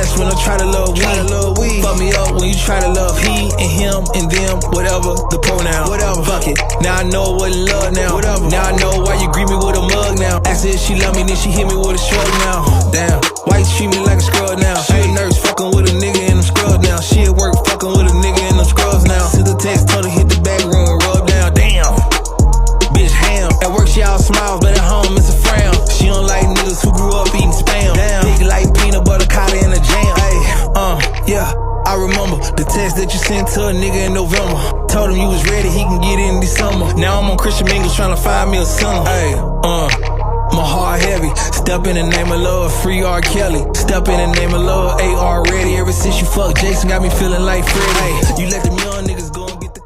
ass when I try to love we. Fuck me up when you try to love he and him and them, whatever the pronoun. Whatever, fuck it. Now I know what love now. Whatever. Now I know why you greet me with a mug now. Asked her if she love me, then she hit me with a shrug now. Damn, why you treat me like a scrub now? She a nurse fucking with a nigga in them scrubs now. She at work fucking with a nigga in them scrubs now. Sent the text, told her hit the back room and rub down. Damn, bitch ham. At work she all smiles, but at home it's a frown. She don't like niggas who grew up eating spam. Damn, big like peanut butter cotta in a jam. Hey, yeah, I remember the text that you sent to a nigga in November. Told him you was ready, he can get in December. Now I'm on Christian Mingles trying to find me a son. Hey, my heart heavy. Step in the name of love, free R. Kelly. Step in the name of love, AR ready. Ever since you fucked Jason, got me feeling like Freddy. Hey, you let them young niggas go and get the.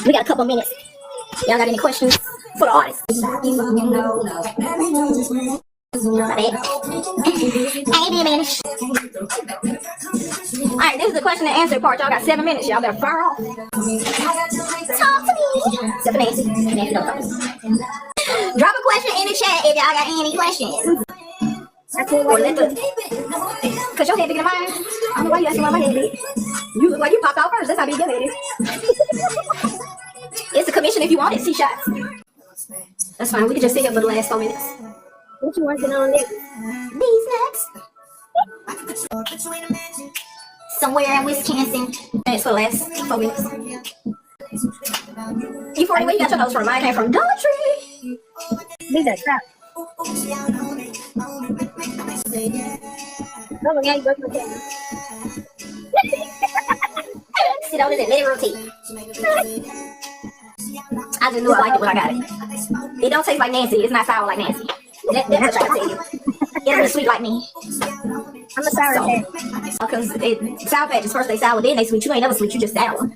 We got a couple minutes. Y'all got any questions for the artist? My bad. Ain't be a minute. Alright, this is the question and answer part. Y'all got 7 minutes. Y'all better fire off. Talk to me. Except for Nancy. Nancy don't talk. Drop a question in the chat if y'all got any questions. Or let the... Cause your head bigger than mine. I don't know why you asking why my head big. You look like you popped out first. That's how big your head is. It's a commission if you want it. C shots. That's fine. We can just sit here for the last 4 minutes. What you working on next? These nuts. Somewhere in Wisconsin. Thanks for the last 4 minutes. E40, where you got your nose from? Mine came from Dollar Tree. These are crap. Oh my god, you broke my camera. Sit on it and let it rotate. I just knew I liked it when I got it. It don't taste like Nancy. It's not sour like Nancy. That's what I tell you. It ain't sweet like me. I'm a sour patch. Because sour patches first they sour, then they sweet. You ain't never sweet. You just sour.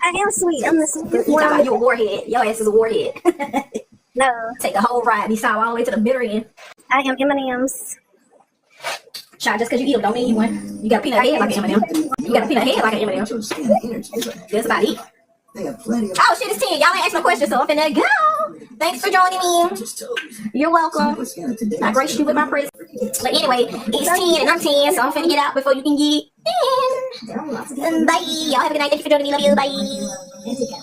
I am sweet. I'm the sweetest one. You talking about you a warhead. Your ass is a warhead. No. Take the whole ride. Be sour all the way to the bitter end. I am M&M's. Child, just because you eat them don't mean you won. You got a peanut head like an M&M. You got a peanut head like an M&M. That's about it. Oh shit, it's 10. Y'all ain't asking no questions, so I'm finna go. Thanks for joining me. You're welcome. I graced you with my presence. But anyway, it's 10 and I'm 10, so I'm finna get out before you can get in. Bye. Y'all have a good night. Thank you for joining me. Love you. Bye.